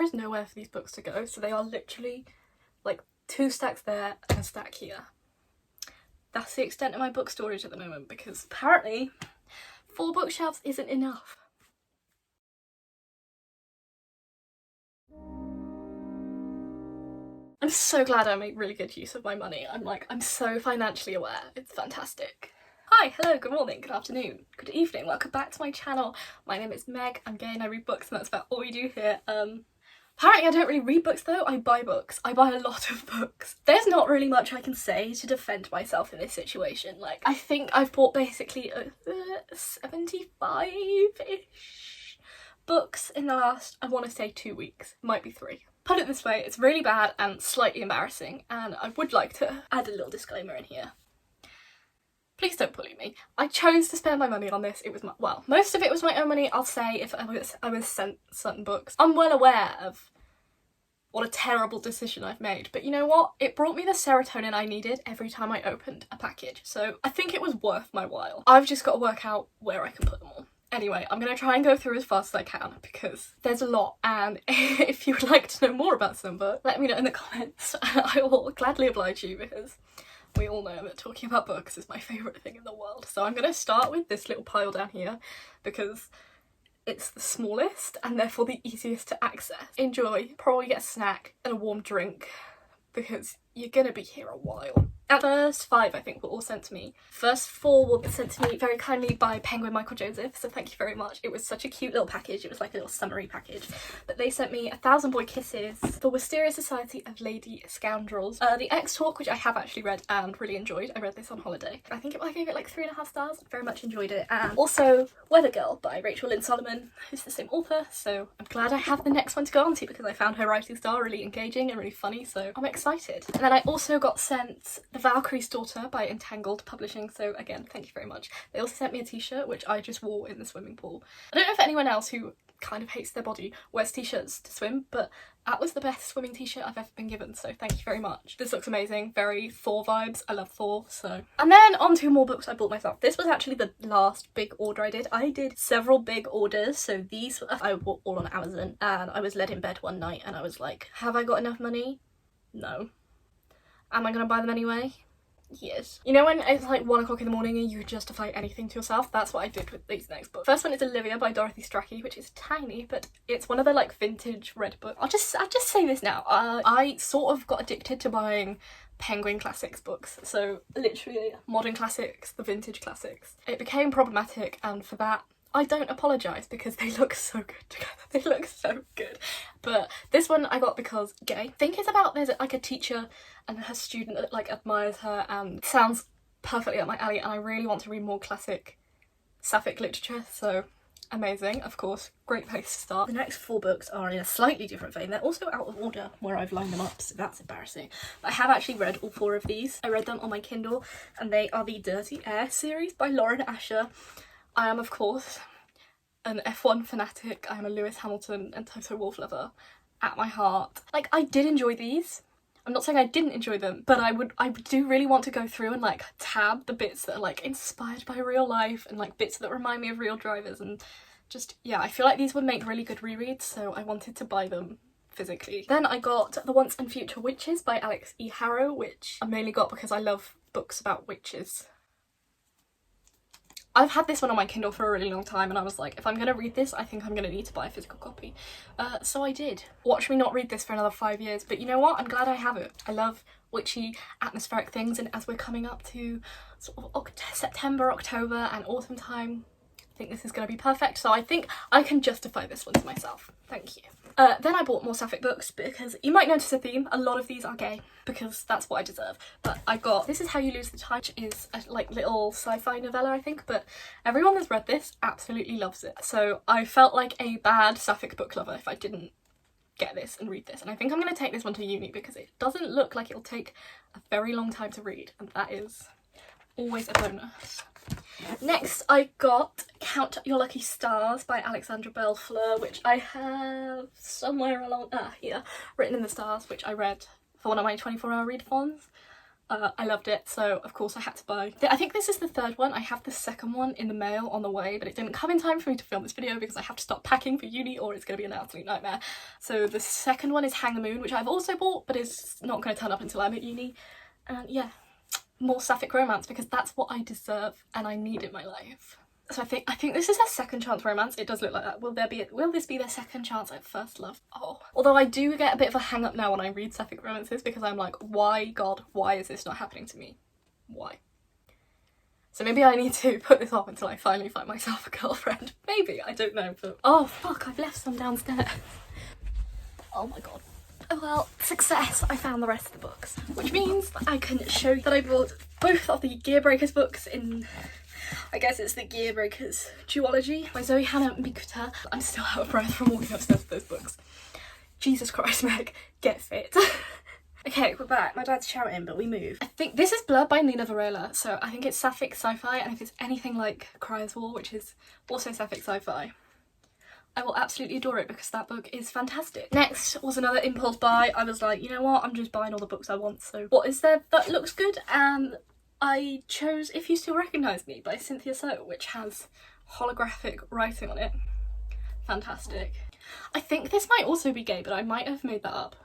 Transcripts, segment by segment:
is nowhere for these books to go, so they are literally like 2 stacks there and a stack here. That's the extent of my book storage at the moment, because apparently 4 bookshelves isn't enough. I'm so glad I make really good use of my money. I'm so financially aware. It's fantastic. Hi, hello, good morning, good afternoon, good evening. Welcome back to my channel. My name is Meg. I'm gay and I read books, and that's about all we do here. Apparently I don't really read books though, I buy books. I buy a lot of books. There's not really much I can say to defend myself in this situation. Like, I think I've bought basically 75-ish books in the last, I want to say 2 weeks, might be 3. Put it this way, it's really bad and slightly embarrassing, and I would like to add a little disclaimer in here. Please don't bully me. I chose to spend my money on this. It was my, well, most of it was my own money. I'll say if I was sent certain books. I'm well aware of what a terrible decision I've made, but you know what? It brought me the serotonin I needed every time I opened a package, so I think it was worth my while. I've just got to work out where I can put them all. Anyway, I'm going to try and go through as fast as I can because there's a lot, and if you would like to know more about some books, let me know in the comments. I will gladly oblige you because we all know that talking about books is my favourite thing in the world. So I'm going to start with this little pile down here because it's the smallest and therefore the easiest to access. Enjoy, probably get a snack and a warm drink because you're going to be here a while. At first 5 I think were all sent to me. First 4 were sent to me very kindly by Penguin Michael Joseph, so thank you very much. It was such a cute little package, it was like a little summary package. But they sent me 1,000 Boy Kisses, The Wisteria Society of Lady Scoundrels, The X-Talk, which I have actually read and really enjoyed. I read this on holiday. I think I gave it like 3.5 stars, very much enjoyed it. And also Weather Girl by Rachel Lynn Solomon, who's the same author, so I'm glad I have the next one to go on to because I found her writing style really engaging and really funny, so I'm excited. And then I also got sent The Valkyrie's Daughter by Entangled Publishing, so again, thank you very much. They also sent me a t-shirt, which I just wore in the swimming pool. I don't know if anyone else who kind of hates their body wears t-shirts to swim, but that was the best swimming t-shirt I've ever been given, so thank you very much. This looks amazing, very Thor vibes, I love Thor, so. And then on to more books I bought myself. This was actually the last big order I did. I did several big orders, so these I bought all on Amazon, and I was led in bed one night and I was like, have I got enough money? No. Am I gonna buy them anyway? Yes. You know when it's like 1 o'clock in the morning and you justify anything to yourself? That's what I did with these next books. First one is Olivia by Dorothy Strachey, which is tiny, but it's one of the like vintage red books. I'll just say this now. I sort of got addicted to buying Penguin Classics books, so literally modern classics, the vintage classics. It became problematic, and for that I don't apologise because they look so good together. They look so good. But this one I got because gay. I think it's about there's like a teacher and her student that like admires her, and it sounds perfectly up my alley, and I really want to read more classic Sapphic literature, so amazing, of course, great place to start. The next 4 books are in a slightly different vein. They're also out of order where I've lined them up, so that's embarrassing. But I have actually read all 4 of these. I read them on my Kindle, and they are the Dirty Air series by Lauren Asher. I am, of course, an F1 fanatic. I am a Lewis Hamilton and Toto Wolff lover at my heart. Like, I did enjoy these. I'm not saying I didn't enjoy them, but I do really want to go through and like tab the bits that are like inspired by real life and like bits that remind me of real drivers, and just, yeah, I feel like these would make really good rereads, so I wanted to buy them physically. Then I got The Once and Future Witches by Alex E. Harrow, which I mainly got because I love books about witches. I've had this one on my Kindle for a really long time, and I was like, if I'm going to read this, I think I'm going to need to buy a physical copy. So I did. Watch me not read this for another 5 years, but you know what? I'm glad I have it. I love witchy, atmospheric things, and as we're coming up to sort of September, October and autumn time, I think this is going to be perfect, so I think I can justify this one to myself. Thank you. Then I bought more Sapphic books because you might notice a theme. A lot of these are gay because that's what I deserve. But I got This Is How You Lose the Time, which is a like little sci-fi novella, I think, but everyone that's read this absolutely loves it. So I felt like a bad Sapphic book lover if I didn't get this and read this. And I think I'm going to take this one to uni because it doesn't look like it'll take a very long time to read, and that is always a bonus. Next I got Count Your Lucky Stars by Alexandra Bell Fleur, which I have somewhere along here, Written in the Stars, which I read for one of my 24-hour readathons. I loved it, so of course I had to buy. I think this is the third one. I have the second one in the mail on the way, but it didn't come in time for me to film this video because I have to start packing for uni or it's going to be an absolute nightmare. So the second one is Hang the Moon, which I've also bought, but is not going to turn up until I'm at uni. And yeah, more Sapphic romance because that's what I deserve and I need in my life. So I think this is their second chance romance. It does look like that. Will this be their second chance at first love? Oh. Although I do get a bit of a hang up now when I read Sapphic romances because I'm like, why, God, why is this not happening to me? Why? So maybe I need to put this off until I finally find myself a girlfriend. Maybe, I don't know, but oh fuck, I've left some downstairs. Oh my God. Oh well, success! I found the rest of the books, which means that I can show you that I bought both of the Gearbreakers books in, I guess it's the Gearbreakers duology by Zoe Hannah Mikuta. I'm still out of breath from walking upstairs with those books. Jesus Christ, Meg, get fit. Okay, we're back. My dad's shouting, but we move. I think this is blurred by Nina Varela, so I think it's Sapphic sci-fi, and if it's anything like Cry's War, which is also Sapphic sci-fi, I will absolutely adore it because that book is fantastic. Next was another impulse buy. I was like, you know what, I'm just buying all the books I want, so what is there that looks good? And I chose If You Still Recognise Me by Cynthia So, which has holographic writing on it. Fantastic. I think this might also be gay, but I might have made that up.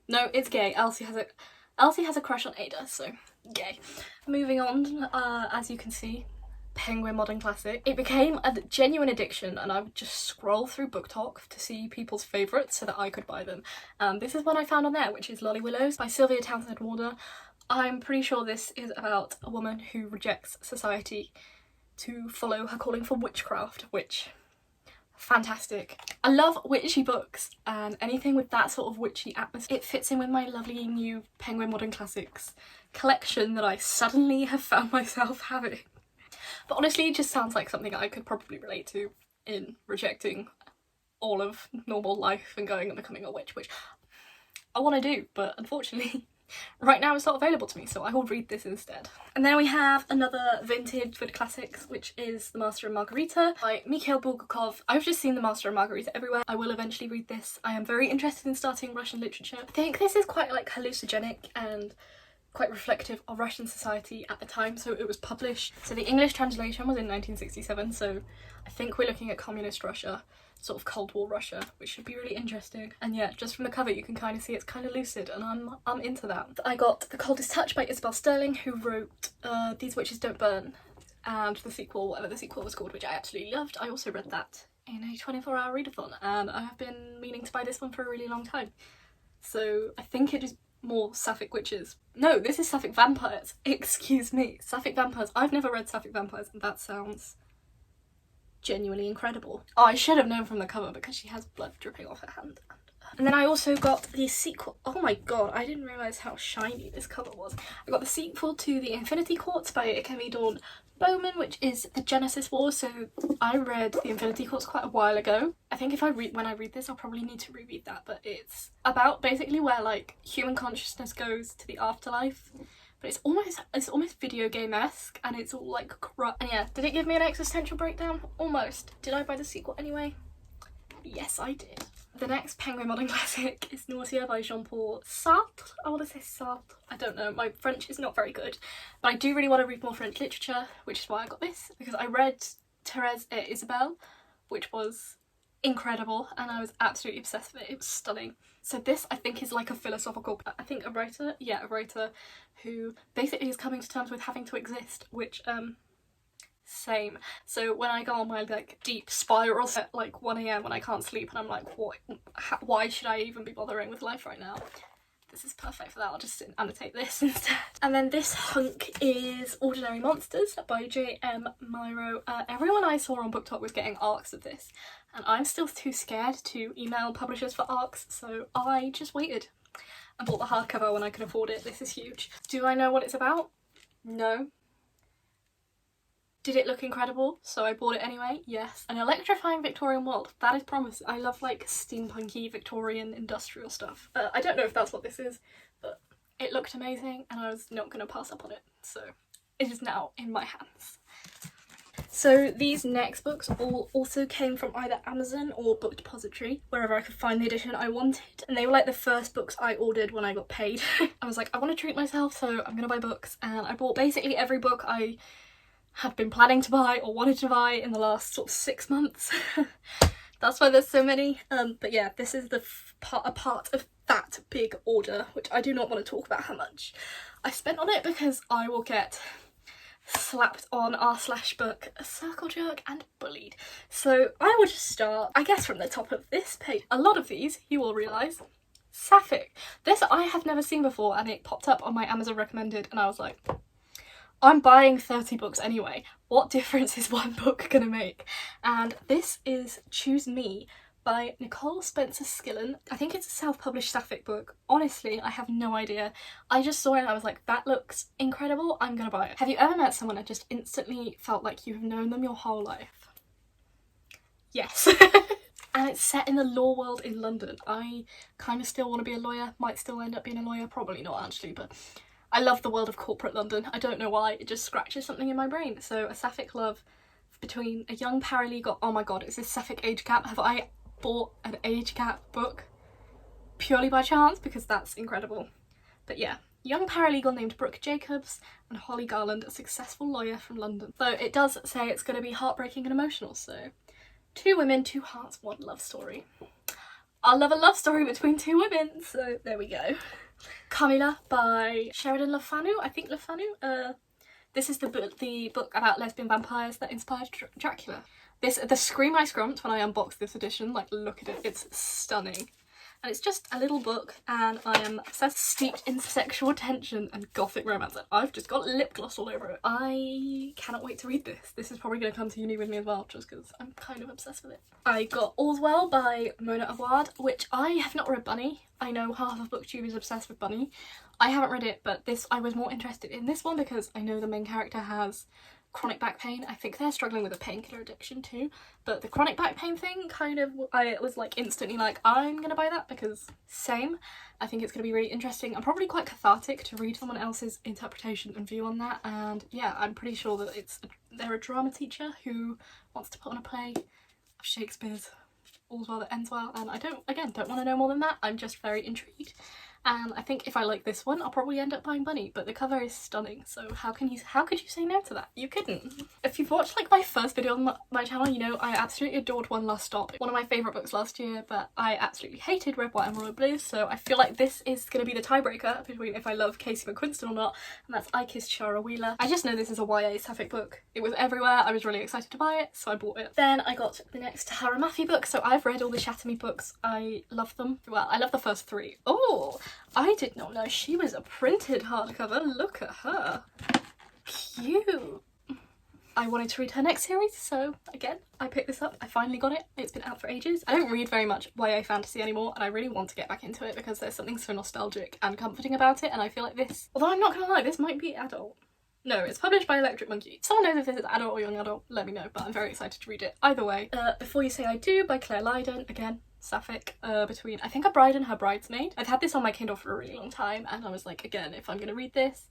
No, it's gay. Elsie has a crush on Ada, so gay. Moving on, as you can see, Penguin Modern Classic. It became a genuine addiction and I would just scroll through Book Talk to see people's favourites so that I could buy them. This is one I found on there, which is Lolly Willows by Sylvia Townsend Warner. I'm pretty sure this is about a woman who rejects society to follow her calling for witchcraft, which, fantastic. I love witchy books and anything with that sort of witchy atmosphere. It fits in with my lovely new Penguin Modern Classics collection that I suddenly have found myself having. But honestly, it just sounds like something I could probably relate to in rejecting all of normal life and going and becoming a witch, which I want to do, but unfortunately right now it's not available to me, so I will read this instead. And then we have another vintage with classics, which is The Master and Margarita by Mikhail Bulgakov. I've just seen The Master and Margarita everywhere. I will eventually read this. I am very interested in starting Russian literature. I think this is quite like hallucinogenic and quite reflective of Russian society at the time, so it was published. So the English translation was in 1967, so I think we're looking at communist Russia, sort of Cold War Russia, which should be really interesting. And yeah, just from the cover you can kind of see it's kind of lucid, and I'm into that. I got The Coldest Touch by Isabel Sterling, who wrote These Witches Don't Burn, and the sequel, whatever the sequel was called, which I absolutely loved. I also read that in a 24-hour readathon, and I have been meaning to buy this one for a really long time. So I think it is more Sapphic witches. No, this is Sapphic vampires. Excuse me. Sapphic vampires. I've never read Sapphic vampires and that sounds genuinely incredible. Oh, I should have known from the cover because she has blood dripping off her hand. And then I also got the sequel. Oh my god, I didn't realise how shiny this cover was. I got the sequel to The Infinity Courts by Akemi Dawn Bowman, which is the Genesis War. So I read The Infinity Courts quite a while ago. I think when I read this, I'll probably need to reread that, but it's about basically where like human consciousness goes to the afterlife. But it's almost video game-esque, and it's all like corrupt. And yeah, did it give me an existential breakdown? Almost. Did I buy the sequel anyway? Yes, I did. The next Penguin Modern Classic is Nausea by Jean-Paul Sartre. I want to say Sartre. I don't know, my French is not very good. But I do really want to read more French literature, which is why I got this. Because I read Thérèse et Isabelle, which was incredible, and I was absolutely obsessed with it. It was stunning. So this, I think, is like a philosophical, I think a writer who basically is coming to terms with having to exist, which, same. So when I go on my like deep spirals at like 1 AM when I can't sleep and I'm like, why should I even be bothering with life right now? This is perfect for that. I'll just annotate this instead. And then this hunk is Ordinary Monsters by J.M. Myro. Everyone I saw on Book Talk was getting ARCs of this, and I'm still too scared to email publishers for ARCs, so I just waited and bought the hardcover when I could afford it. This is huge. Do I know what it's about? No. Did it look incredible? So I bought it anyway? Yes. An electrifying Victorian world. That is promising. I love like steampunky Victorian industrial stuff. I don't know if that's what this is, but it looked amazing and I was not going to pass up on it. So it is now in my hands. So these next books all also came from either Amazon or Book Depository, wherever I could find the edition I wanted. And they were like the first books I ordered when I got paid. I was like, I want to treat myself, so I'm gonna buy books. And I bought basically every book I had been planning to buy or wanted to buy in the last sort of 6 months. That's why there's so many. But yeah, this is a part of that big order, which I do not want to talk about how much I spent on it, because I will get slapped on r/book, circle jerk and bullied. So I will just start, I guess, from the top of this page. A lot of these, you will realise, Sapphic. This I have never seen before, and it popped up on my Amazon recommended, and I was like, I'm buying 30 books anyway. What difference is one book gonna make? And this is Choose Me by Nicole Spencer Skillen. I think it's a self-published Sapphic book. Honestly, I have no idea. I just saw it and I was like, that looks incredible, I'm gonna buy it. Have you ever met someone and just instantly felt like you've known them your whole life? Yes. And it's set in the law world in London. I kind of still want to be a lawyer, might still end up being a lawyer, probably not actually, but I love the world of corporate London. I don't know why, it just scratches something in my brain. So a Sapphic love between a young paralegal, oh my god, is this Sapphic age gap? Have I bought an age gap book purely by chance? Because that's incredible. But yeah, young paralegal named Brooke Jacobs and Holly Garland, a successful lawyer from London. So it does say it's going to be heartbreaking and emotional, so 2 women, 2 hearts, 1 love story. I love a love story between 2 women, so there we go. Camilla by Sheridan Le Fanu, I think Le Fanu. This is the book about lesbian vampires that inspired Dracula. The scream I scrumped when I unboxed this edition, like look at it, it's stunning. And it's just a little book, and I am obsessed, steeped in sexual tension and gothic romance. I've just got lip gloss all over it. I cannot wait to read this. This is probably going to come to uni with me as well, just because I'm kind of obsessed with it. I got All's Well by Mona Awad, which I have not read Bunny. I know half of BookTube is obsessed with Bunny. I haven't read it, but I was more interested in this one because I know the main character has chronic back pain. I think they're struggling with a painkiller addiction too, but the chronic back pain thing kind of, I was like instantly like, I'm gonna buy that because same. I think it's gonna be really interesting and probably quite cathartic to read someone else's interpretation and view on that. And yeah, I'm pretty sure that they're a drama teacher who wants to put on a play of Shakespeare's All's Well That Ends Well, and I don't want to know more than that. I'm just very intrigued. And I think if I like this one, I'll probably end up buying Bunny, but the cover is stunning, so how could you say no to that? You couldn't. If you've watched like my first video on my channel, you know I absolutely adored One Last Stop. One of my favourite books last year, but I absolutely hated Red, White and Royal Blue, so I feel like this is going to be the tiebreaker between if I love Casey McQuiston or not, and that's I Kissed Shara Wheeler. I just know this is a YA Sapphic book. It was everywhere, I was really excited to buy it, so I bought it. Then I got the next Tara Maffey book, so I've read all the Shatter Me books. I love them. Well, I love the first 3. Oh! I did not know she was a printed hardcover. Look at her. Cute. I wanted to read her next series, so again, I picked this up. I finally got it. It's been out for ages. I don't read very much YA fantasy anymore, and I really want to get back into it because there's something so nostalgic and comforting about it, and I feel like this, although I'm not gonna lie, this might be adult. No, it's published by Electric Monkey. If someone knows if this is adult or young adult, let me know, but I'm very excited to read it. Either way, Before You Say I Do by Claire Lydon, again, Sapphic, between I think A Bride and Her Bridesmaid. I've had this on my Kindle for a really long time, and I was like, again, if I'm gonna read this,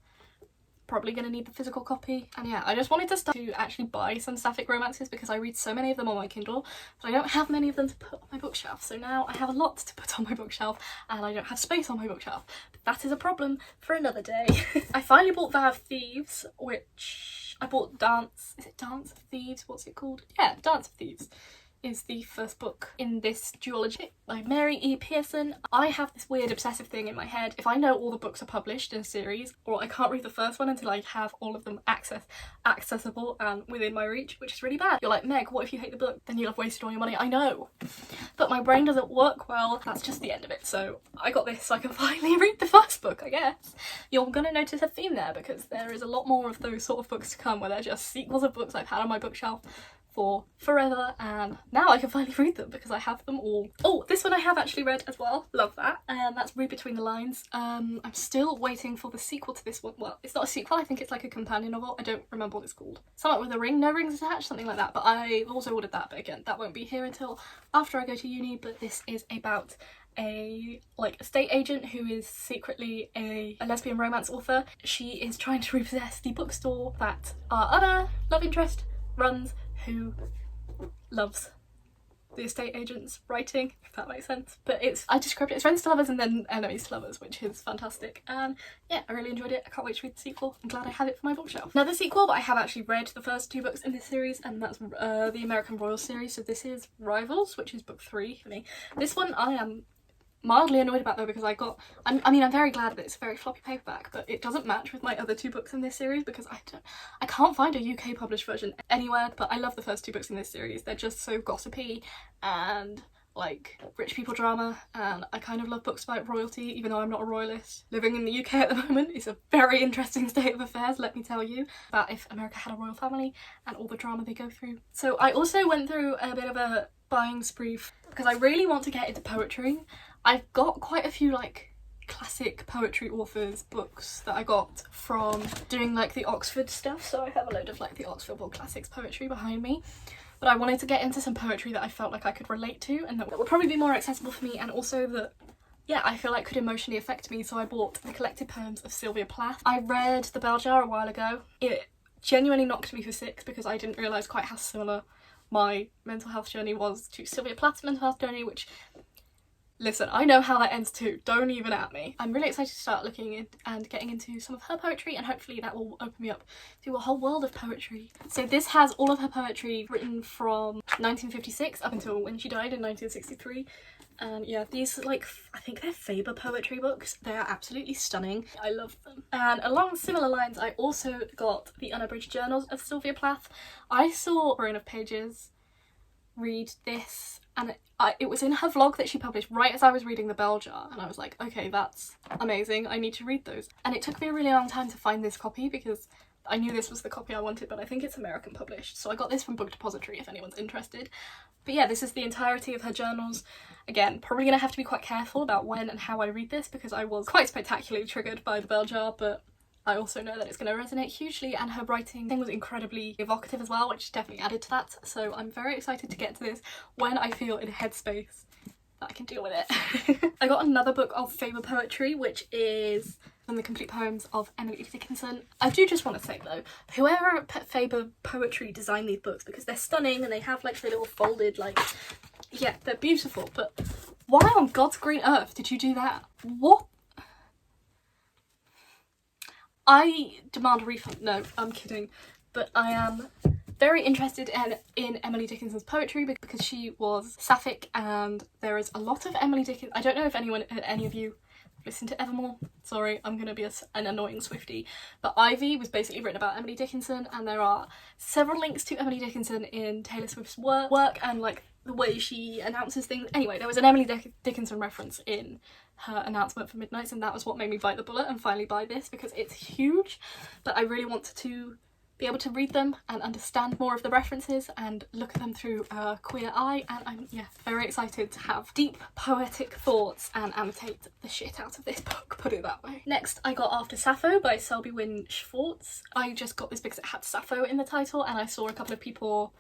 probably gonna need the physical copy. And yeah, I just wanted to start to actually buy some Sapphic romances because I read so many of them on my Kindle, but I don't have many of them to put on my bookshelf. So now I have a lot to put on my bookshelf, and I don't have space on my bookshelf. But that is a problem for another day. I finally bought Vow of Thieves, which I bought Dance. Is it Dance of Thieves? What's it called? Yeah, Dance of Thieves is the first book in this duology by Mary E. Pearson. I have this weird obsessive thing in my head. If I know all the books are published in a series, or I can't read the first one until I have all of them accessible and within my reach, which is really bad. You're like, Meg, what if you hate the book? Then you'll have wasted all your money. I know, but my brain doesn't work well. That's just the end of it. So I got this so I can finally read the first book, I guess. You're gonna notice a theme there because there is a lot more of those sort of books to come where they're just sequels of books I've had on my bookshelf for forever, and now I can finally read them because I have them all. Oh, this one I have actually read as well. Love that. And that's Read Between the Lines. I'm still waiting for the sequel to this one. Well, it's not a sequel, I think it's like a companion novel. I don't remember what it's called. Something with a ring, no rings attached, something like that. But I also ordered that, but again, that won't be here until after I go to uni. But this is about a estate agent who is secretly a lesbian romance author. She is trying to repossess the bookstore that our other love interest runs who loves the estate agent's writing, if that makes sense. But I described it as friends to lovers and then enemies to lovers, which is fantastic. And yeah, I really enjoyed it. I can't wait to read the sequel. I'm glad I have it for my bookshelf. Now the sequel, but I have actually read the first 2 books in this series, and that's the American Royal series. So this is Rivals, which is book 3 for me. This one I am mildly annoyed about though, because I'm very glad that it's a very floppy paperback, but it doesn't match with my other 2 books in this series because I can't find a UK published version anywhere. But I love the first 2 books in this series. They're just so gossipy and like rich people drama, and I kind of love books about royalty, even though I'm not a royalist. Living in the UK at the moment is a very interesting state of affairs, let me tell you, about if America had a royal family and all the drama they go through. So I also went through a bit of a buying spree because I really want to get into poetry. I've got quite a few like classic poetry authors books that I got from doing like the Oxford stuff, so I have a load of like the Oxford Book Classics poetry behind me. But I wanted to get into some poetry that I felt like I could relate to and that would probably be more accessible for me, and also that, yeah, I feel like could emotionally affect me. So I bought the collected poems of Sylvia Plath. I read The Bell Jar a while ago. It genuinely knocked me for 6 because I didn't realise quite how similar my mental health journey was to Sylvia Plath's mental health journey, which, listen, I know how that ends too, don't even at me. I'm really excited to start looking in and getting into some of her poetry, and hopefully that will open me up to a whole world of poetry. So this has all of her poetry written from 1956 up until when she died in 1963. And yeah, these, like, I think they're Faber poetry books. They are absolutely stunning. I love them. And along similar lines, I also got the unabridged journals of Sylvia Plath. I saw Brain of Pages read this, and it was in her vlog that she published right as I was reading The Bell Jar, and I was like, okay, that's amazing, I need to read those. And it took me a really long time to find this copy because I knew this was the copy I wanted, but I think it's American published, so I got this from Book Depository if anyone's interested. But yeah, this is the entirety of her journals. Again, probably gonna have to be quite careful about when and how I read this because I was quite spectacularly triggered by The Bell Jar, but I also know that it's going to resonate hugely, and her writing thing was incredibly evocative as well, which definitely added to that. So I'm very excited to get to this when I feel in a headspace that I can deal with it. I got another book of Faber poetry, which is from the complete poems of Emily Dickinson. I do just want to say though, whoever at Faber poetry designed these books, because they're stunning and they have like the little folded, like, yeah, they're beautiful, but why on God's green earth did you do that? What? I demand a refund. No, I'm kidding. But I am very interested in Emily Dickinson's poetry because she was Sapphic, and there is a lot of Emily Dickinson. I don't know if any of you listen to Evermore. Sorry, I'm going to be an annoying Swiftie. But Ivy was basically written about Emily Dickinson, and there are several links to Emily Dickinson in Taylor Swift's work and like the way she announces things. Anyway, there was an Emily Dickinson reference in her announcement for Midnights, and that was what made me bite the bullet and finally buy this because it's huge. But I really want to be able to read them and understand more of the references and look at them through a queer eye, and I'm very excited to have deep poetic thoughts and annotate the shit out of this book, put it that way. Next I got After Sappho by Selby Wynne Schwartz. I just got this because it had Sappho in the title, and I saw a couple of people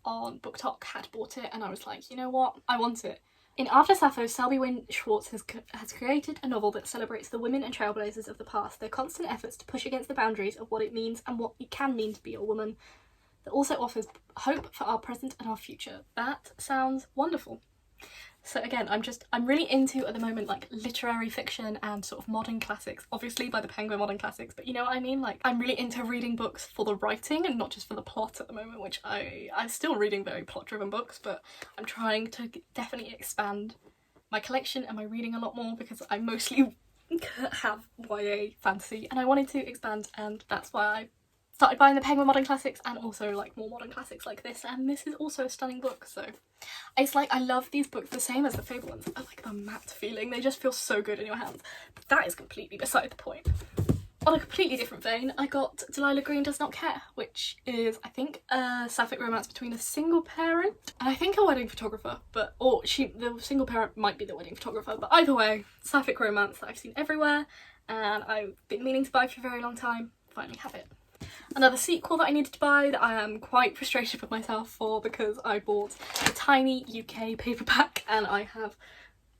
on BookTok had bought it, and I was like, you know what, I want it. In After Sappho, Selby Wynne Schwartz has created a novel that celebrates the women and trailblazers of the past, their constant efforts to push against the boundaries of what it means and what it can mean to be a woman, that also offers hope for our present and our future. That sounds wonderful. So again, I'm really into at the moment like literary fiction and sort of modern classics, obviously by the Penguin Modern Classics, but you know what I mean? Like, I'm really into reading books for the writing and not just for the plot at the moment, which I'm still reading very plot driven books, but I'm trying to definitely expand my collection and my reading a lot more because I mostly have YA fantasy and I wanted to expand, and that's why I started buying the Penguin Modern Classics and also like more modern classics like this, and this is also a stunning book. So it's like I love these books the same as the Fable ones. I like the matte feeling, they just feel so good in your hands. But that is completely beside the point. On a completely different vein, I got Delilah Green Does Not Care, which is, I think, a sapphic romance between a single parent and I think a wedding photographer, the single parent might be the wedding photographer, but either way, sapphic romance that I've seen everywhere and I've been meaning to buy for a very long time. Finally have it. Another sequel that I needed to buy that I am quite frustrated with myself for because I bought a tiny UK paperback and I have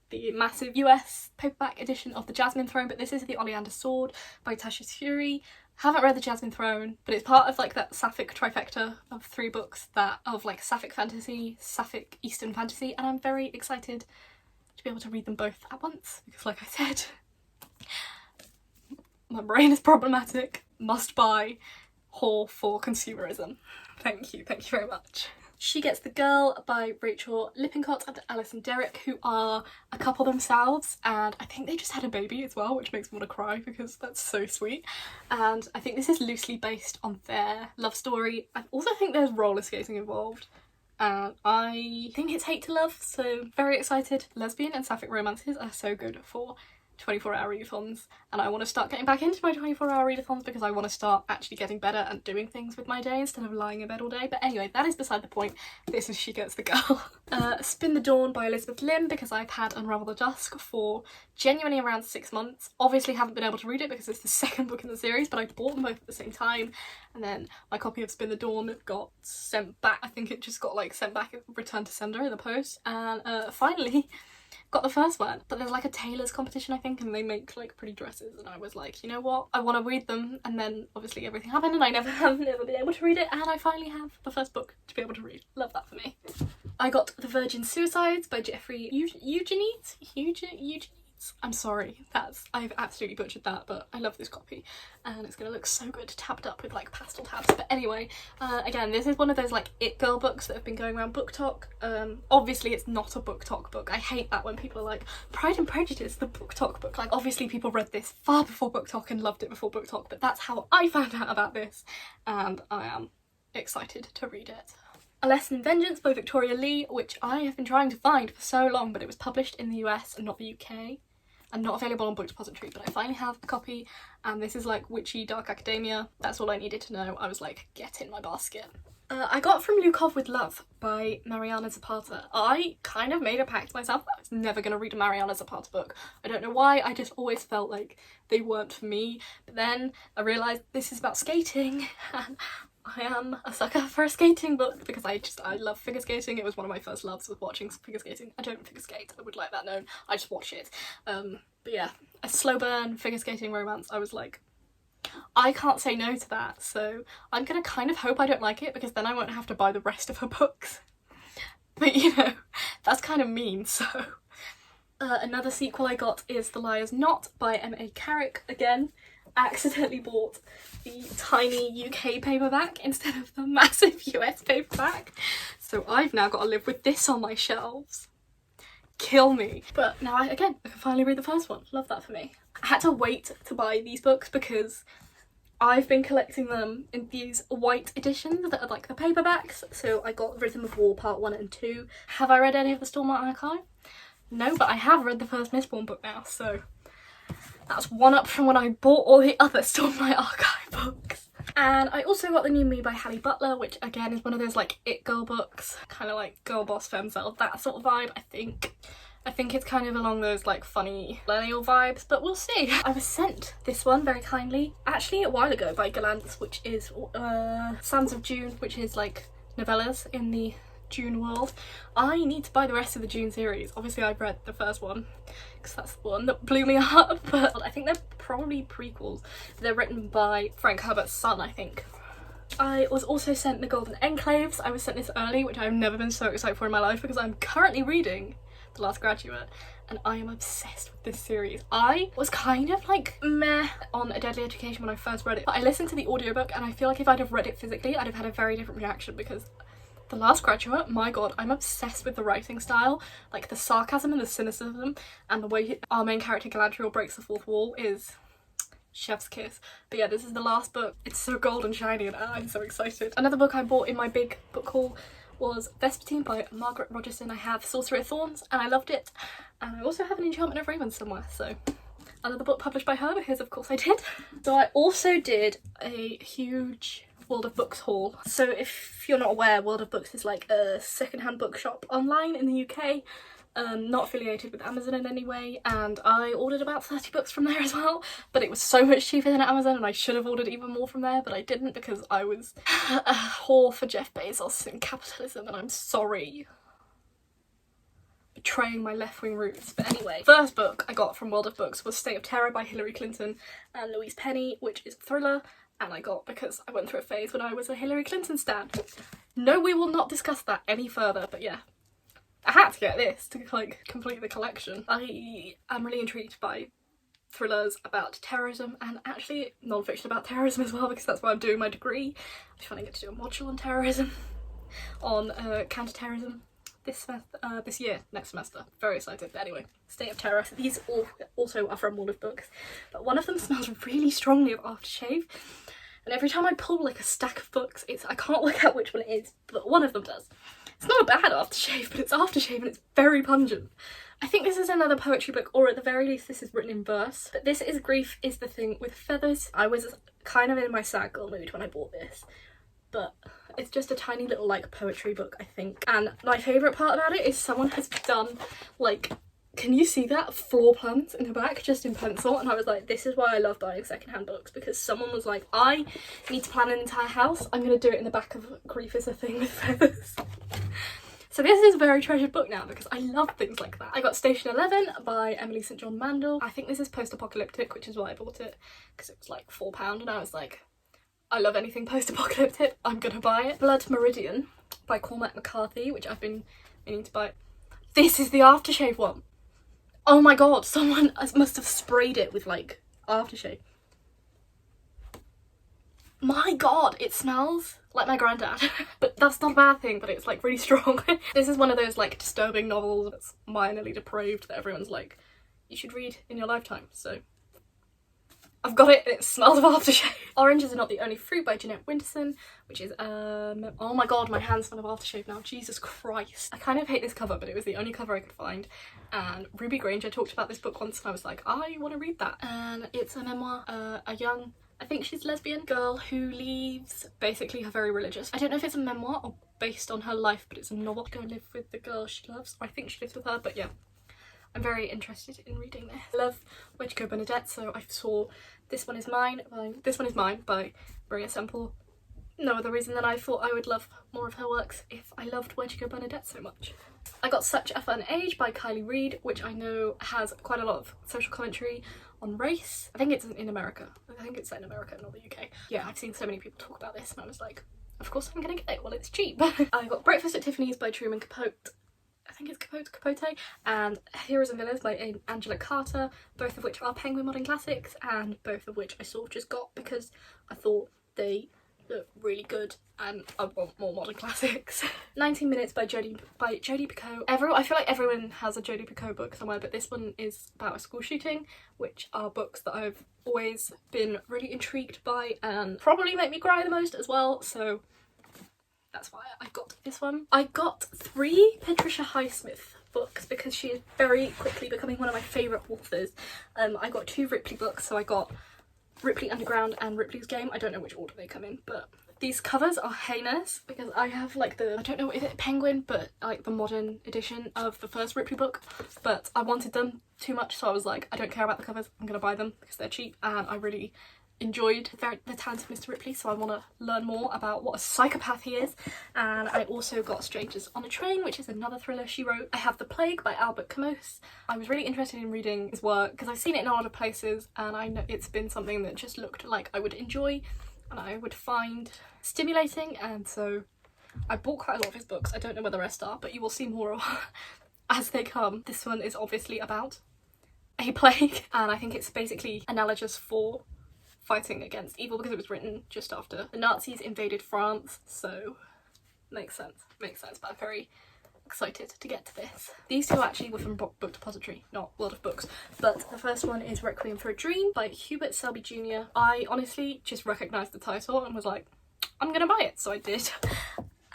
the massive US paperback edition of The Jasmine Throne, but this is The Oleander Sword by Tasha Fury. Haven't read The Jasmine Throne, but it's part of like that Sapphic trifecta of 3 books that of like Sapphic fantasy, Sapphic Eastern fantasy, and I'm very excited to be able to read them both at once because, like I said, my brain is problematic. Must buy, whore for consumerism. Thank you very much. She Gets the Girl by Rachel Lippincott and Alison Derrick, who are a couple themselves, and I think they just had a baby as well, which makes me want to cry because that's so sweet. And I think this is loosely based on their love story. I also think there's roller skating involved, and I think it's hate to love, so very excited. Lesbian and sapphic romances are so good for 24-hour readathons, and I want to start getting back into my 24-hour readathons because I want to start actually getting better at doing things with my day instead of lying in bed all day. But anyway, that is beside the point. This is She Gets the Girl. Spin the Dawn by Elizabeth Lim, because I've had Unravel the Dusk for genuinely around 6 months. Obviously haven't been able to read it because it's the second book in the series, but I bought them both at the same time, and then my copy of Spin the Dawn got sent back. I think it just got like sent back, returned to sender in the post, and finally got the first one. But there's like a tailor's competition, I think, and they make like pretty dresses, and I was like, you know what, I want to read them. And then obviously everything happened and I have never been able to read it, and I finally have the first book to be able to read. Love that for me. I got The Virgin Suicides by Jeffrey Eugenides. I'm sorry, I've absolutely butchered that, but I love this copy and it's gonna look so good tabbed up with like pastel tabs. But anyway, again, this is one of those like it girl books that have been going around Book Talk. Obviously it's not a Book Talk book. I hate that when people are like, Pride and Prejudice, the Book Talk book. Like, obviously people read this far before Book Talk and loved it before Book Talk, but that's how I found out about this, and I am excited to read it. A Lesson in Vengeance by Victoria Lee, which I have been trying to find for so long, but it was published in the US and not the UK, and not available on Book Depository, but I finally have a copy, and this is like witchy dark academia. That's all I needed to know. I was like, get in my basket. I got From Lukov with Love by Mariana Zapata. I kind of made a pact to myself that I was never going to read a Mariana Zapata book. I don't know why, I just always felt like they weren't for me, but then I realised this is about skating, and I am a sucker for a skating book because I love figure skating. It was one of my first loves, was watching figure skating. I don't figure skate, I would like that known. I just watch it. But yeah, a slow burn figure skating romance. I was like, I can't say no to that, so I'm gonna kind of hope I don't like it because then I won't have to buy the rest of her books. But you know, that's kind of mean, so. Another sequel I got is The Liar's Knot by M.A. Carrick. Again, accidentally bought the tiny UK paperback instead of the massive US paperback, so I've now got to live with this on my shelves. Kill me. But now I can finally read the first one. Love that for me. I had to wait to buy these books because I've been collecting them in these white editions that are like the paperbacks. So I got Rhythm of War Part 1 and 2. Have I read any of the Stormlight Archive? No, but I have read the first Mistborn book now, so that's one up from when I bought all the other Stormlight Archive books. And I also got The New Me by Hallie Butler, which again is one of those like it girl books, kind of like girl boss femcel, that sort of vibe. I think it's kind of along those like funny millennial vibes, but we'll see. I was sent this one very kindly, actually a while ago, by Galantz, which is Sands of June, which is like novellas in the June world. I need to buy the rest of the June series. Obviously I've read the first one because that's the one that blew me up, but I think they're probably prequels. They're written by Frank Herbert's son, I think. I was also sent The Golden Enclaves. I was sent this early, which I've never been so excited for in my life because I'm currently reading The Last Graduate and I am obsessed with this series. I was kind of like meh on A Deadly Education when I first read it, but I listened to the audiobook and I feel like if I'd have read it physically I'd have had a very different reaction because The Last Graduate, my god, I'm obsessed with the writing style. Like the sarcasm and the cynicism and the way our main character Galadriel breaks the fourth wall is chef's kiss. But yeah, this is the last book. It's so gold and shiny and I'm so excited. Another book I bought in my big book haul was Vespertine by Margaret Rogerson. I have Sorcery of Thorns and I loved it. And I also have an Enchantment of Ravens somewhere, so another book published by her because of course I did. So I also did a huge World of Books haul. So if you're not aware, World of Books is like a secondhand bookshop online in the UK, not affiliated with Amazon in any way, and I ordered about 30 books from there as well, but it was so much cheaper than Amazon and I should have ordered even more from there, but I didn't because I was a whore for Jeff Bezos and capitalism, and I'm sorry. Betraying my left-wing roots. But anyway, first book I got from World of Books was State of Terror by Hillary Clinton and Louise Penny, which is a thriller. and I got because I went through a phase when I was a Hillary Clinton stan. No, we will not discuss that any further, but yeah. I had to get this to like complete the collection. I am really intrigued by thrillers about terrorism, and actually non-fiction about terrorism as well, because that's why I'm doing my degree. I finally get to do a module on terrorism, on counter-terrorism this year, next semester. Very excited. But anyway, State of Terror. These all also are from Waterstones, but one of them smells really strongly of aftershave, and every time I pull like a stack of books, I can't work out which one it is, but one of them does. It's not a bad aftershave, but it's aftershave and it's very pungent. I think this is another poetry book, or at the very least this is written in verse. But this is Grief is the Thing with Feathers. I was kind of in my sad girl mood when I bought this, but it's just a tiny little like poetry book, I think. And my favourite part about it is someone has done like, can you see that? Floor plans in the back just in pencil, and I was like, this is why I love buying secondhand books, because someone was like, I need to plan an entire house, I'm going to do it in the back of Grief is a Thing with Feathers. So this is a very treasured book now because I love things like that. I got Station 11 by Emily St John Mandel. I think this is post-apocalyptic, which is why I bought it, because it was like £4 and I was like, I love anything post-apocalyptic, I'm gonna buy it. Blood Meridian by Cormac McCarthy, which I've been meaning to buy. This is the aftershave one. Oh my god, someone must have sprayed it with like aftershave. My god, it smells like my granddad. But that's not a bad thing, but it's like really strong. This is one of those like disturbing novels that's minorly depraved that everyone's like, you should read in your lifetime, so I've got it and it smells of aftershave. Oranges Are Not the Only Fruit by Jeanette Winterson, which is oh my god, my hands smell of aftershave now, Jesus Christ. I kind of hate this cover, but it was the only cover I could find, and Ruby Granger talked about this book once and I was like, I want to read that. And it's a memoir, a young, I think she's a lesbian girl who leaves basically her very religious. I don't know if it's a memoir or based on her life, but it's a novel. Go live with the girl she loves. Or I think she lives with her, but yeah. I'm very interested in reading this. I love Wedgiko Bernadette, so I saw This One Is Mine by Maria Semple. No other reason than I thought I would love more of her works if I loved Wedgiko Bernadette so much. I got Such a Fun Age by Kylie Reid, which I know has quite a lot of social commentary on race. I think it's in America. I think it's set in America, not the UK. Yeah, I've seen so many people talk about this and I was like, of course I'm gonna get it while it's cheap. I got Breakfast at Tiffany's by Truman Capote. I think it's Capote, and Heroes and Villains by Angela Carter, both of which are Penguin Modern Classics, and both of which I sort of just got because I thought they look really good and I want more modern classics. 19 Minutes by Jodi Picoult. I feel like everyone has a Jodi Picoult book somewhere, but this one is about a school shooting, which are books that I've always been really intrigued by and probably make me cry the most as well, so that's why I got this one. I got 3 Patricia Highsmith books because she is very quickly becoming one of my favourite authors. I got 2 Ripley books, so I got Ripley Underground and Ripley's Game. I don't know which order they come in, but these covers are heinous because I have like I don't know, is it Penguin, but like the modern edition of the first Ripley book, but I wanted them too much, so I was like, I don't care about the covers, I'm gonna buy them because they're cheap, and I really enjoyed the Talented Mr. Ripley, so I want to learn more about what a psychopath he is. And I also got Strangers on a Train, which is another thriller she wrote. I have The Plague by Albert Camus. I was really interested in reading his work because I've seen it in a lot of places and I know it's been something that just looked like I would enjoy and I would find stimulating, and so I bought quite a lot of his books. I don't know where the rest are, but you will see more as they come. This one is obviously about a plague, and I think it's basically analogous for fighting against evil because it was written just after the Nazis invaded France, so makes sense, but I'm very excited to get to this. These 2 actually were from Book Depository, not World of Books, but the first one is Requiem for a Dream by Hubert Selby Jr. I honestly just recognised the title and was like, I'm gonna buy it, so I did.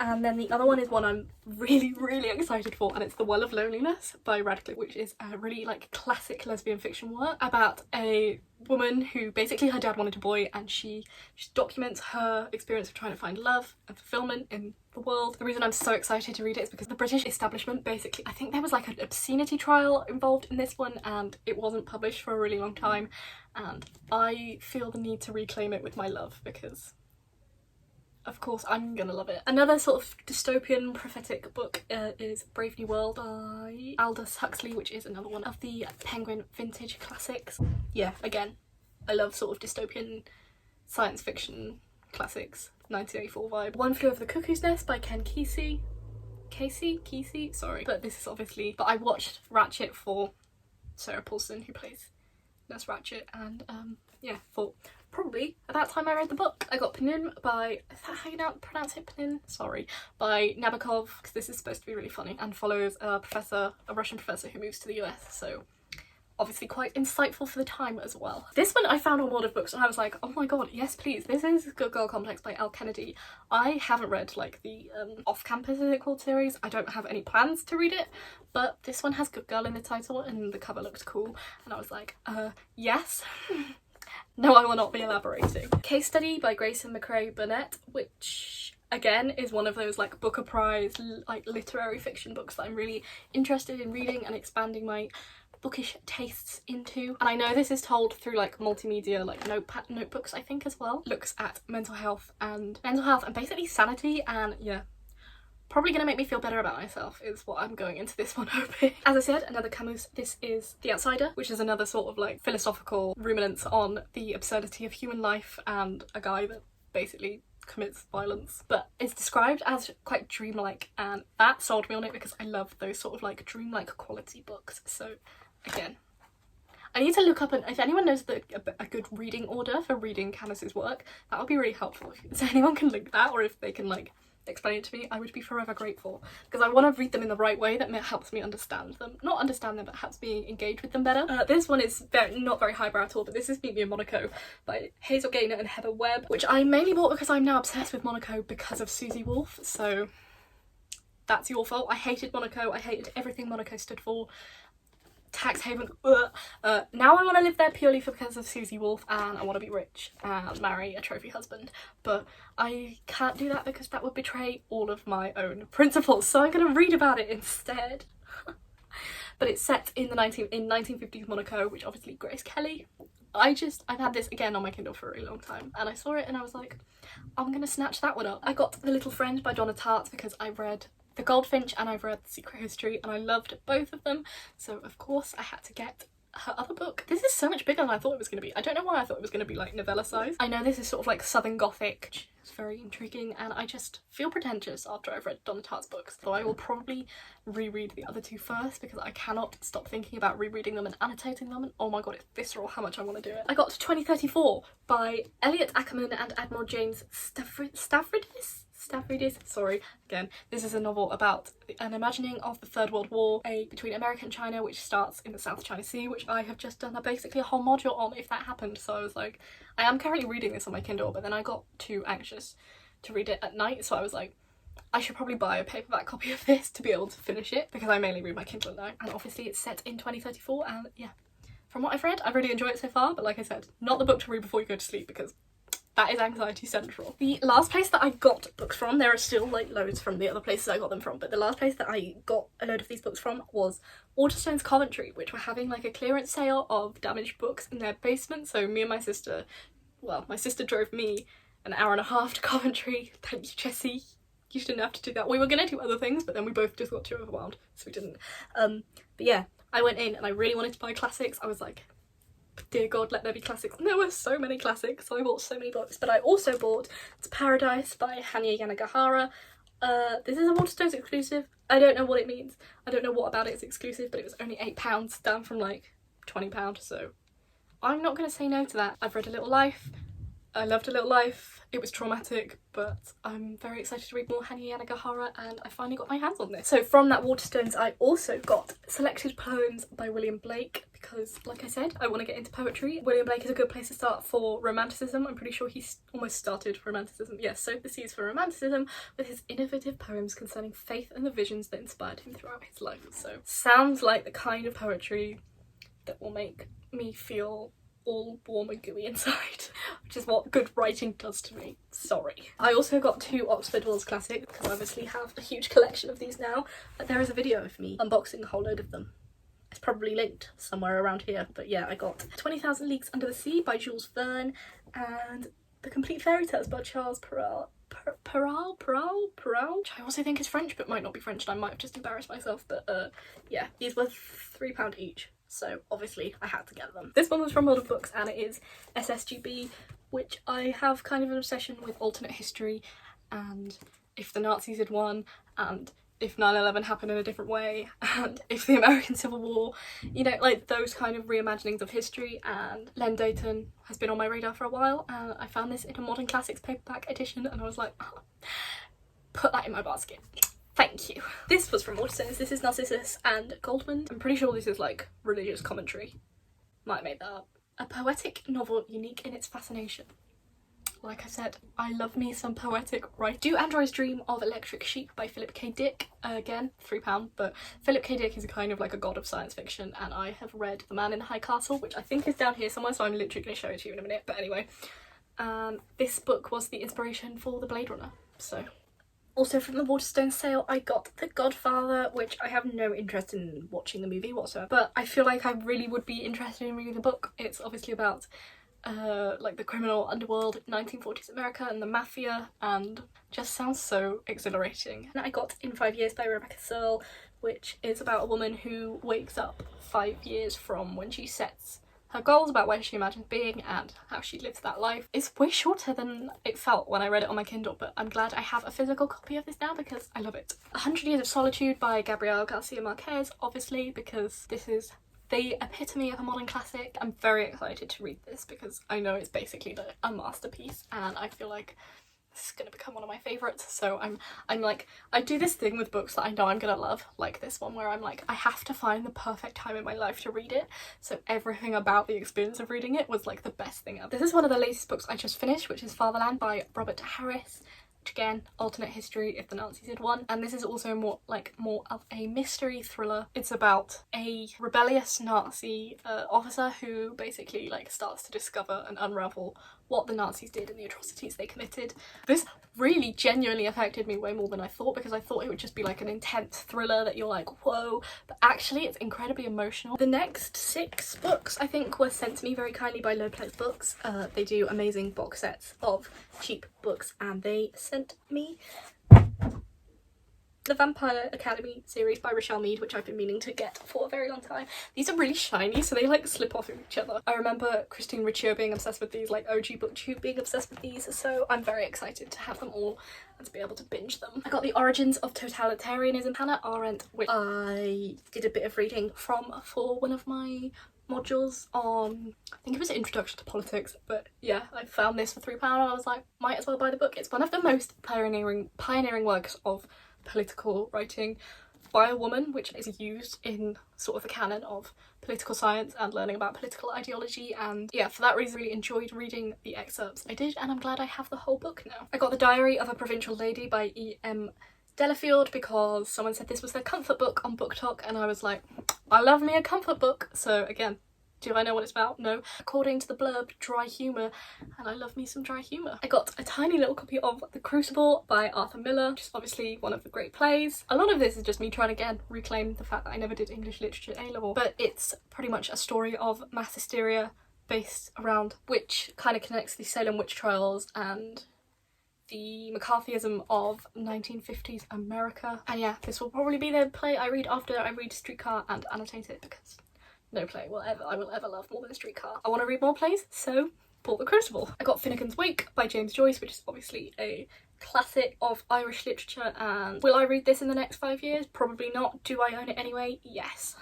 And then the other one is one I'm really, really excited for, and it's The Well of Loneliness by Radcliffe, which is a really like classic lesbian fiction work about a woman who basically her dad wanted a boy, and she documents her experience of trying to find love and fulfillment in the world. The reason I'm so excited to read it is because the British establishment basically, I think there was like an obscenity trial involved in this one and it wasn't published for a really long time, and I feel the need to reclaim it with my love because of course I'm gonna love it. Another sort of dystopian prophetic book is Brave New World by Aldous Huxley, which is another one of the Penguin vintage classics. Yeah, again, I love sort of dystopian science fiction classics, 1984 vibe. One Flew Over the Cuckoo's Nest by Ken Kesey, sorry. But this is obviously, but I watched Ratchet for Sarah Paulson, who plays Nurse Ratchet, and yeah, thought probably at that time I read the book. I got Panin by, is that how you pronounce it, Panin? Sorry. By Nabokov, because this is supposed to be really funny, and follows a Russian professor who moves to the US, so obviously quite insightful for the time as well. This one I found on World of Books and I was like, oh my god, yes please. This is Good Girl Complex by Elle Kennedy. I haven't read like the Off Campus, is it called, series. I don't have any plans to read it, but this one has Good Girl in the title and the cover looked cool and I was like, yes. No, I will not be elaborating. Case Study by Grayson McCrae Burnett, which again is one of those like Booker Prize like literary fiction books that I'm really interested in reading and expanding my bookish tastes into. And I know this is told through like multimedia, like notebooks I think as well. Looks at mental health and basically sanity, and yeah, probably gonna make me feel better about myself is what I'm going into this one hoping. As I said, another Camus. This is The Outsider, which is another sort of like philosophical ruminants on the absurdity of human life and a guy that basically commits violence, but it's described as quite dreamlike, and that sold me on it because I love those sort of like dreamlike quality books. So again, I need to look up, and if anyone knows a good reading order for reading Camus's work, that would be really helpful. If anyone can link that, or if they can like explain it to me, I would be forever grateful, because I want to read them in the right way that helps me understand them. Not understand them, but helps me engage with them better. This one is not very highbrow at all, but this is Meet Me in Monaco by Hazel Gaynor and Heather Webb, which I mainly bought because I'm now obsessed with Monaco because of Susie Wolff, so that's your fault. I hated Monaco, I hated everything Monaco stood for. Tax haven. Now I want to live there purely because of Susie Wolff, and I want to be rich and marry a trophy husband, but I can't do that because that would betray all of my own principles, so I'm going to read about it instead. But it's set in 1950s Monaco, which obviously Grace Kelly. I've had this again on my Kindle for a really long time, and I saw it and I was like, I'm gonna snatch that one up. I got The Little Friend by Donna Tartt because I read The Goldfinch and I've read The Secret History and I loved both of them, so of course I had to get her other book. This is so much bigger than I thought it was going to be. I don't know why I thought it was going to be like novella size. I know this is sort of like Southern Gothic. It's very intriguing, and I just feel pretentious after I've read Donna Tartt's books, so I will probably reread the other two first because I cannot stop thinking about rereading them and annotating them, and oh my god, it's visceral how much I want to do it. I got 2034 by Elliot Ackerman and Admiral James Stavridis, sorry, again, this is a novel about an imagining of the Third World War between America and China, which starts in the South China Sea, which I have just done basically a whole module on if that happened. So I was like, I am currently reading this on my Kindle, but then I got too anxious to read it at night, so I was like, I should probably buy a paperback copy of this to be able to finish it, because I mainly read my Kindle at night, and obviously it's set in 2034, and yeah, from what I've read, I really enjoy it so far, but like I said, not the book to read before you go to sleep, because that is anxiety central. The last place that I got books from, there are still like loads from the other places I got them from, but the last place that I got a load of these books from was Waterstones Coventry, which were having like a clearance sale of damaged books in their basement. So me and my sister, well, my sister drove me an hour and a half to Coventry. Thank you, Jessie. You didn't have to do that. We were gonna do other things, but then we both just got too overwhelmed, so we didn't. But yeah, I went in and I really wanted to buy classics. I was like, dear god, let there be classics. And there were so many classics, so I bought so many books. But I also bought It's Paradise by Hanya Yanagihara. This is a Waterstones exclusive. I don't know what it means. I don't know what about it is exclusive, but it was only £8, down from like £20, so I'm not going to say no to that. I've read A Little Life. I loved A Little Life. It was traumatic, but I'm very excited to read more Hanya Yanagihara, and I finally got my hands on this. So from that Waterstones, I also got Selected Poems by William Blake, because like I said, I want to get into poetry. William Blake is a good place to start for romanticism. I'm pretty sure he's almost started romanticism. Yes, sowed the seeds for romanticism with his innovative poems concerning faith and the visions that inspired him throughout his life. So sounds like the kind of poetry that will make me feel all warm and gooey inside, which is what good writing does to me. Sorry. I also got 2 Oxford Wills classics, because I obviously have a huge collection of these now. There is a video of me unboxing a whole load of them. It's probably linked somewhere around here, but yeah, I got 20,000 Leagues Under the Sea by Jules Verne and The Complete Fairy Tales by Charles Perrault, which I also think is French, but might not be French, and I might have just embarrassed myself, but yeah, these were £3 each. So obviously I had to get them. This one was from World of Books, and it is SSGB which I have kind of an obsession with alternate history and if the Nazis had won and if 9/11 happened in a different way and if the American Civil War, you know, like those kind of reimaginings of history. And Len Dayton has been on my radar for a while, and I found this in a Modern Classics paperback edition and I was like, oh, put that in my basket. Thank you. This was from Waterstones. This is Narcissus and Goldman. I'm pretty sure this is like religious commentary. Might have made that up. A poetic novel unique in its fascination. Like I said, I love me some poetic writing. Do Androids Dream of Electric Sheep by Philip K. Dick. Again, £3, but Philip K. Dick is a kind of like a god of science fiction, and I have read The Man in the High Castle, which I think is down here somewhere, so I'm literally going to show it to you in a minute. But anyway, this book was the inspiration for the Blade Runner, so. Also from the Waterstones sale, I got The Godfather, which I have no interest in watching the movie whatsoever, but I feel like I really would be interested in reading the book. It's obviously about like the criminal underworld, 1940s America and the mafia, and just sounds so exhilarating. And I got In 5 Years by Rebecca Searle, which is about a woman who wakes up 5 years from when she sets her goals about where she imagines being and how she lives that life. It's way shorter than it felt when I read it on my Kindle, but I'm glad I have a physical copy of this now because I love it. 100 Years of Solitude by Gabriel Garcia Marquez, obviously, because this is the epitome of a modern classic. I'm very excited to read this because I know it's basically like a masterpiece, and I feel like this is gonna become one of my favourites. So I'm like, I do this thing with books that I know I'm gonna love, like this one, where I'm like, I have to find the perfect time in my life to read it, so everything about the experience of reading it was like the best thing ever. This is one of the latest books I just finished, which is Fatherland by Robert Harris, which again, alternate history if the Nazis had won, and this is also more of a mystery thriller. It's about a rebellious Nazi officer who basically like starts to discover and unravel what the Nazis did and the atrocities they committed. This really genuinely affected me way more than I thought, because I thought it would just be like an intense thriller that you're like, whoa, but actually it's incredibly emotional. The next 6 books I think were sent to me very kindly by Low Place Books. They do amazing box sets of cheap books, and they sent me the Vampire Academy series by Rochelle Mead, which I've been meaning to get for a very long time. These are really shiny, so they like slip off of each other. I remember Christine Riccio being obsessed with these, like OG BookTube being obsessed with these, so I'm very excited to have them all and to be able to binge them. I got The Origins of Totalitarianism, Hannah Arendt, which I did a bit of reading from for one of my modules on, I think it was Introduction to Politics, but yeah, I found this for £3 and I was like, might as well buy the book. It's one of the most pioneering works of political writing by a woman, which is used in sort of the canon of political science and learning about political ideology, and yeah, for that reason I really enjoyed reading the excerpts I did, and I'm glad I have the whole book now. I got The Diary of a Provincial Lady by E.M. Delafield because someone said this was their comfort book on Book Talk, and I was like, I love me a comfort book. So again, do I know what it's about? No. According to the blurb, dry humour, and I love me some dry humour. I got a tiny little copy of The Crucible by Arthur Miller, which is obviously one of the great plays. A lot of this is just me trying to, again, reclaim the fact that I never did English literature at A-level, but it's pretty much a story of mass hysteria based around, which kind of connects the Salem witch trials and the McCarthyism of 1950s America. And yeah, this will probably be the play I read after I read Streetcar and annotate it, because no play I will ever love more than Streetcar. I want to read more plays, so bought The Crucible. I got Finnegan's Wake by James Joyce, which is obviously a classic of Irish literature, and will I read this in the next 5 years? Probably not. Do I own it anyway? Yes.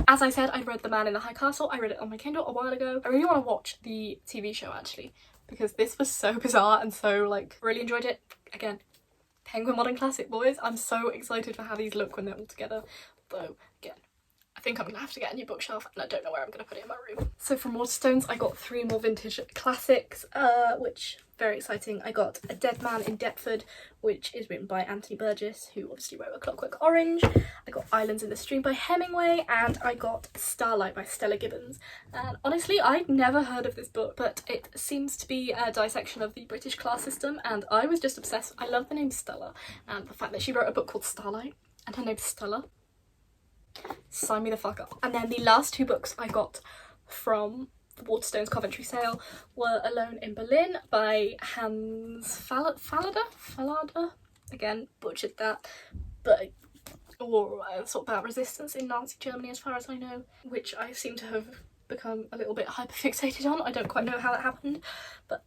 As I said, I read The Man in the High Castle. I read it on my Kindle a while ago. I really want to watch the TV show actually, because this was so bizarre and so like, really enjoyed it. Again, Penguin Modern Classic boys. I'm so excited for how these look when they're all together, though again, I think I'm gonna have to get a new bookshelf and I don't know where I'm gonna put it in my room. So from Waterstones I got 3 more vintage classics, which very exciting. I got A Dead Man in Deptford, which is written by Anthony Burgess, who obviously wrote A Clockwork Orange. I got Islands in the Stream by Hemingway, and I got Starlight by Stella Gibbons. And honestly, I'd never heard of this book, but it seems to be a dissection of the British class system, and I was just obsessed. I love the name Stella, and the fact that she wrote a book called Starlight, and her name's Stella. Sign me the fuck up. And then the last 2 books I got from the Waterstones Coventry sale were Alone in Berlin by Hans Fallada. Again, butchered that, but or sort of about resistance in Nazi Germany as far as I know, which I seem to have become a little bit hyperfixated on. I don't quite know how that happened.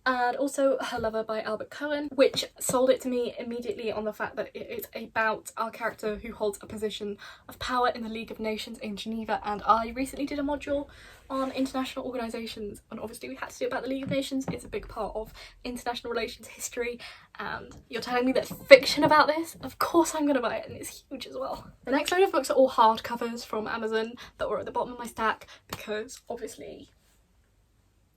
And also Her Lover by Albert Cohen, which sold it to me immediately on the fact that it is about our character who holds a position of power in the League of Nations in Geneva. And I recently did a module on international organisations, and obviously we had to do about the League of Nations. It's a big part of international relations history, and you're telling me there's fiction about this? Of course I'm gonna buy it, and it's huge as well. The next load of books are all hardcovers from Amazon that were at the bottom of my stack, because obviously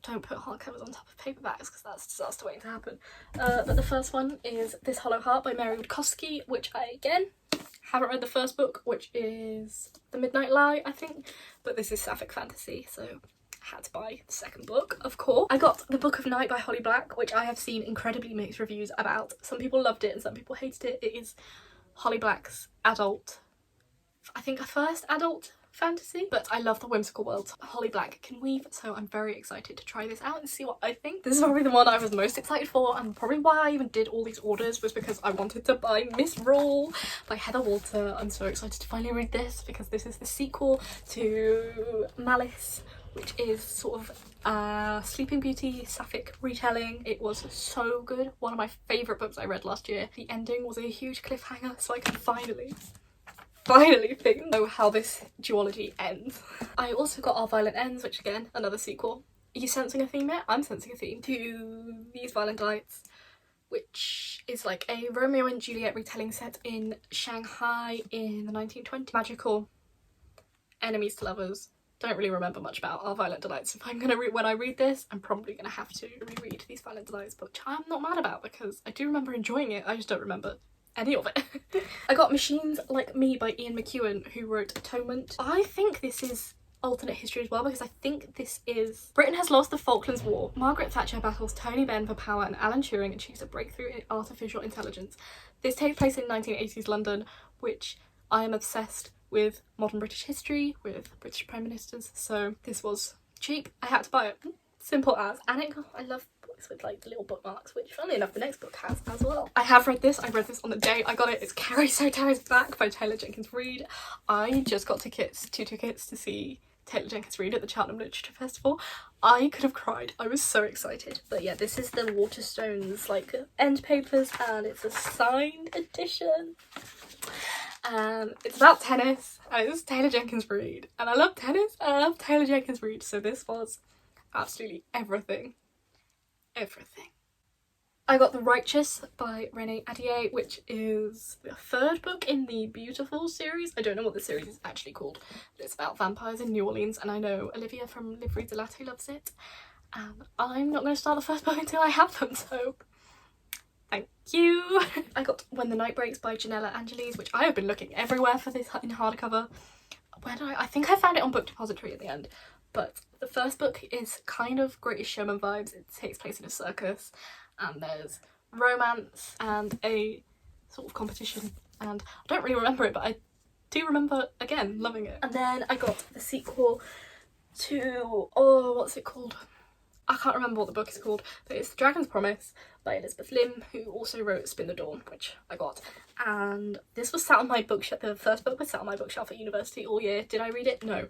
don't put hardcovers on top of paperbacks because that's a disaster waiting to happen. But the first one is This Hollow Heart by Mary Woodkowski, which I again haven't read the first book, which is The Midnight Lie, I think, but this is Sapphic fantasy, so I had to buy the second book, of course. I got The Book of Night by Holly Black, which I have seen incredibly mixed reviews about. Some people loved it and some people hated it. It is Holly Black's adult, I think, a first adult fantasy, but I love the whimsical world Holly Black can weave, so I'm very excited to try this out and see what I think. This is probably the one I was most excited for, and probably why I even did all these orders was because I wanted to buy Miss Rule by Heather Walter. I'm so excited to finally read this because this is the sequel to Malice, which is sort of a Sleeping Beauty Sapphic retelling. It was so good, one of my favourite books I read last year. The ending was a huge cliffhanger, so I can finally know how this duology ends. I also got Our Violent Ends, which again, another sequel. Are you sensing a theme here? I'm sensing a theme to These Violent Delights, which is like a Romeo and Juliet retelling set in Shanghai in the 1920s. Magical, enemies to lovers. Don't really remember much about Our Violent Delights. If I'm gonna when I read this, I'm probably gonna have to reread These Violent Delights, which I'm not mad about because I do remember enjoying it. I just don't remember any of it. I got Machines Like Me by Ian McEwan, who wrote Atonement. I think this is alternate history as well, because I think this is Britain has lost the Falklands War. Margaret Thatcher battles Tony Benn for power and Alan Turing achieves a breakthrough in artificial intelligence. This takes place in 1980s London, which I am obsessed with modern British history, with British Prime Ministers, so this was cheap. I had to buy it. Simple as. And I love books with like the little bookmarks, which funnily enough the next book has as well. I have read this. I read this on the day I got it. It's Carrie Soto's Back by Taylor Jenkins Reid. I just got two tickets to see Taylor Jenkins Reid at the Cheltenham Literature Festival. I could have cried. I was so excited. But yeah, this is the Waterstones like end papers, and it's a signed edition. It's about tennis, and it's Taylor Jenkins Reid, and I love tennis and I love Taylor Jenkins Reid, so this was absolutely everything. I got The Righteous by Renee Adier, which is the third book in the Beautiful series. I don't know what the series is actually called, but it's about vampires in New Orleans, and I know Olivia from Live Read the Latte loves it, and I'm not going to start the first book until I have them, so thank you. I got When the Night Breaks by Janella Angeles, which I have been looking everywhere for this in hardcover. Where did I think I found it on Book Depository at the end. But the first book is kind of Greatest Showman vibes. It takes place in a circus, and there's romance and a sort of competition, and I don't really remember it, but I do remember, again, loving it. And then I got the sequel to, oh, what's it called? I can't remember what the book is called, but it's The Dragon's Promise by Elizabeth Lim, who also wrote Spin the Dawn, which I got. And this was sat on my bookshelf, the first book was sat on my bookshelf at university all year. Did I read it? No.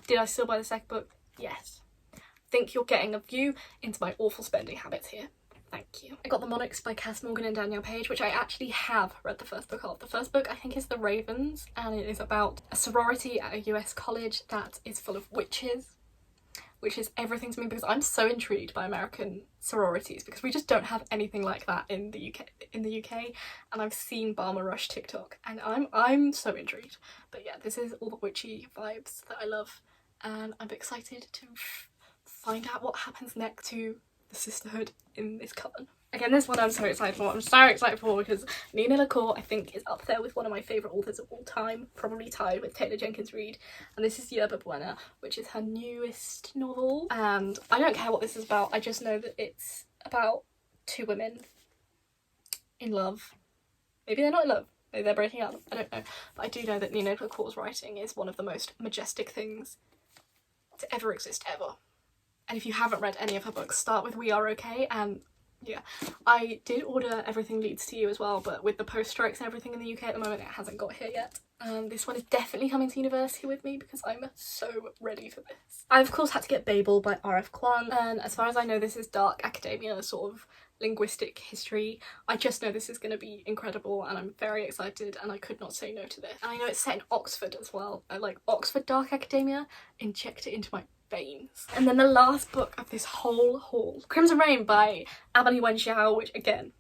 Did I still buy the second book? Yes. I think you're getting a view into my awful spending habits here. Thank you. I got The Monarchs by Cass Morgan and Danielle Page, which I actually have read the first book of. The first book I think is The Ravens, and it is about a sorority at a US college that is full of witches, which is everything to me because I'm so intrigued by American sororities because we just don't have anything like that in the UK, and I've seen Balmer Rush TikTok and I'm so intrigued. But yeah, this is all the witchy vibes that I love, and I'm excited to find out what happens next to the sisterhood in this coven. Again, this one I'm so excited for. I'm so excited for because Nina LaCour, I think, is up there with one of my favourite authors of all time, probably tied with Taylor Jenkins Reid, and this is Yerba Buena, which is her newest novel. And I don't care what this is about, I just know that it's about two women in love. Maybe they're not in love, maybe they're breaking up, I don't know. But I do know that Nina LaCour's writing is one of the most majestic things to ever exist, ever. And if you haven't read any of her books, start with We Are Okay and yeah, I did order Everything Leads to You as well, but with the post strikes and everything in the UK at the moment, it hasn't got here yet. This one is definitely coming to university with me because I'm so ready for this. I of course had to get Babel by R.F. Kuang, and as far as I know this is dark academia, sort of linguistic history. I just know this is going to be incredible and I'm very excited and I could not say no to this. And I know it's set in Oxford as well. I like Oxford dark academia, inject it into my veins. And then the last book of this whole haul, Crimson Rain by Amelie Wenxiao, which again,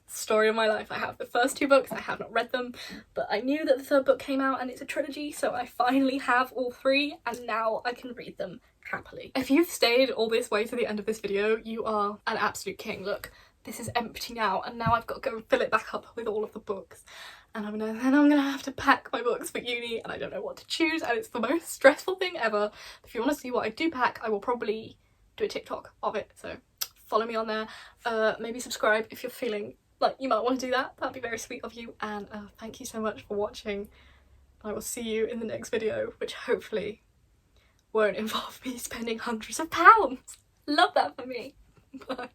story of my life. I have the first 2 books, I have not read them, but I knew that the 3rd book came out and it's a trilogy, so I finally have all 3 and now I can read them happily. If you've stayed all this way to the end of this video, you are an absolute king. Look, this is empty now and now I've got to go fill it back up with all of the books. And I'm gonna have to pack my books for uni and I don't know what to choose and it's the most stressful thing ever. If you want to see what I do pack, I will probably do a TikTok of it, so follow me on there. Maybe subscribe if you're feeling like you might want to do that. That'd be very sweet of you, and thank you so much for watching. I will see you in the next video, which hopefully won't involve me spending hundreds of pounds. Love that for me. Bye.